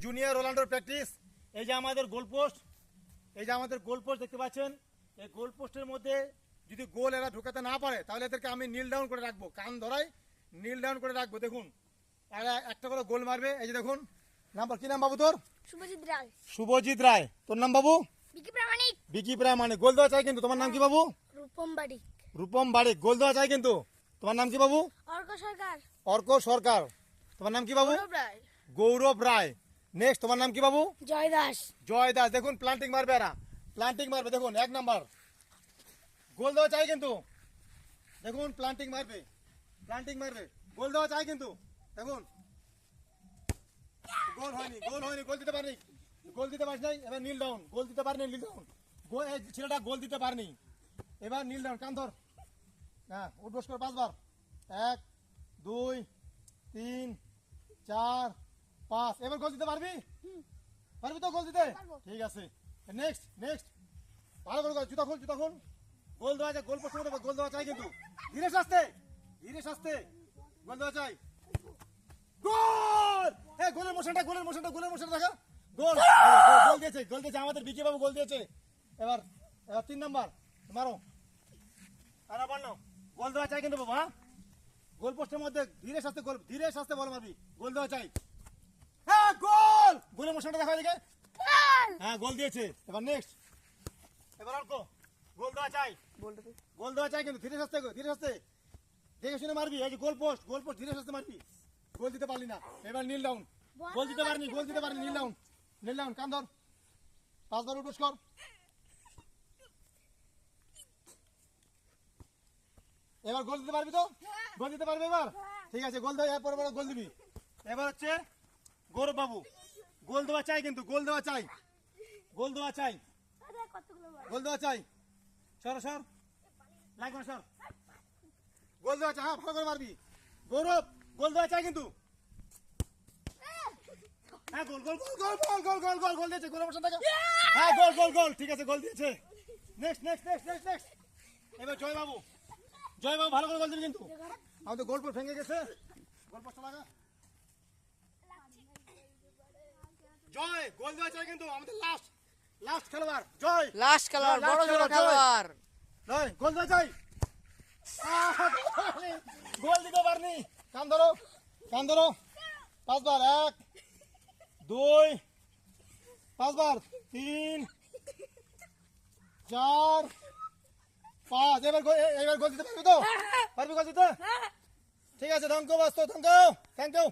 Junior রোনাল্ডোর practice. এই যে আমাদের গোল পোস্ট, এই যে আমাদের গোল পোস্ট দেখতে পাচ্ছেন। এই গোল পোস্টের মধ্যে যদি গোল এরা ঢোকাতে না পারে তাহলে এদেরকে আমি নীল ডাউন করে রাখবো, কান ধরাই নীল ডাউন করে রাখবো। দেখুন এরা একটা করে গোল মারবে। এই যে দেখুন, নাম্বার কি নাম বাবু তোর? শুভজিৎ রায়। শুভজিৎ রায়। তোর নাম বাবু? বিকি প্রামাণিক। বিকি প্রামাণিক। গোল দেওয়া চাই কিন্তু। তোমার নাম কি বাবু? রূপম বাড়ি। রূপম বাড়িক। গোল দেওয়া চাই কিন্তু। তোমার নাম কি বাবু? অর্ক সরকার। অর্ক সরকার। তোমার নাম কি বাবু? গৌরব রায়। গৌরব রায়। নেক্সট তোমার নাম কি বাবু? জয় দাস। জয় দাস। দেখুন প্লান্টিং মারবে এরা, প্লান্টিং মারবে। দেখুন এক নাম্বার। গোল দেওয়া চাই কিন্তু। দেখুন প্লান্টিং মারবে, প্লান্টিং মারবে। গোল দেওয়া চাই কিন্তু। দেখুন গোল হয়নি, গোল হয়নি, গোল দিতে পারেনি, গোল দিতে পারিস নাই। এবার নীল ডাউন। গোল দিতে পারেনি, নীল ডাউন। ছেলেটা গোল দিতে পারেনি, এবার নীল ডাউন। কান ধর। হ্যাঁ, উঠবস কর 5 বার। 1 2 3 4 5। এবার গোল দিতে পারবি? পারবি তো গোল দিতে? ঠিক আছে। Next next. ভালো করে কর। জুতা খোল, জুতা খোল। গোল দেওয়া যায়, গোল পোস্টের মধ্যে গোল দেওয়া চাই কিন্তু। ধীরে সাস্তে, ধীরে সাস্তে গোল দেওয়া চাই। গোল! এই গোলের মোশনটা, গোলের মোশনটা, গোলের মোশনটা দেখা। গোল, গোল দিয়েছে, গোল দিয়েছে আমাদের বিকি বাবু, গোল দিয়েছে। এবার এবার 3 নাম্বার মারো। আর বল নাও। গোল দেওয়া চাই কিন্তু বাবা। গোল পোস্টের মধ্যে ধীরে সাস্তে গোল, ধীরে সাস্তে বল মারবি। গোল দেওয়া চাই। হ্যাঁ গোল! গোলের মোশনটা দেখা এদিকে। হ্যাঁ গোল দিয়েছে। এবার নেক্সট। এবার অল্প। গোল দেওয়া চাই, গোল দেওয়া চাই কিন্তু। ধীরে সাস্তে, ধীরে সাস্তে দেখে শুনে মারবি। এই যে গোল পোস্ট, গোল পোস্ট ধীরে সাস্তে মারবি। গোল দিতে পারলি না, এবার নীল ডাউন। গোল দিতে পারিনি, গোল দিতে পারিনি, নীল ডাউন, নীল ডাউন। কান ধর। 5 বার উঠবস কর। এবার গোল দিতে পারবি তো? গোল দিতে পারবি এবার? ঠিক আছে, গোল দেওয়া। এরপর গোল দিবি। এবার হচ্ছে গৌরব বাবু। গোল দেওয়া চাই কিন্তু, গোল দেওয়া চাই, গোল দেওয়া চাই, গোল দেওয়া চাই। সর সর, লাগবে না, সর। গোল দেওয়া চাই। হ্যাঁ ভালো করে মারবি। গৌরব গোল দেওয়া চাই কিন্তু। হ্যাঁ গোল গোল গোল গোল গোল গোল গোল গোল গোল দিয়েছে। গোলের মোশন দেখা। হ্যাঁ গোল গোল গোল। ঠিক আছে, গোল দিয়েছে। Next next next next next. এবার জয় বাবু। জয় বাবু ভালো করে গোল দিবি কিন্তু। আমাদের গোল পোস্ট ভেঙে গেছে। গোল পোস্ট লাগা। জয় গোল দেওয়া চাই কিন্তু। আমাদের লাস্ট লাস্ট খেলোয়াড় জয়। লাস্ট খেলোয়াড়, বড় জোর খেলোয়াড়। জয় গোল দেওয়া চাই। গোল দিতে পারনি। কান ধরো, কান ধরো। 5 বার। 1 2 5 বার। 3 4 5। এবার এবার গোল দিতে পারবি তো? পারবি গোল দিতে? ঠিক আছে, থ্যাংক ইউ বাস্তব, থ্যাংক ইউ, থ্যাংক ইউ।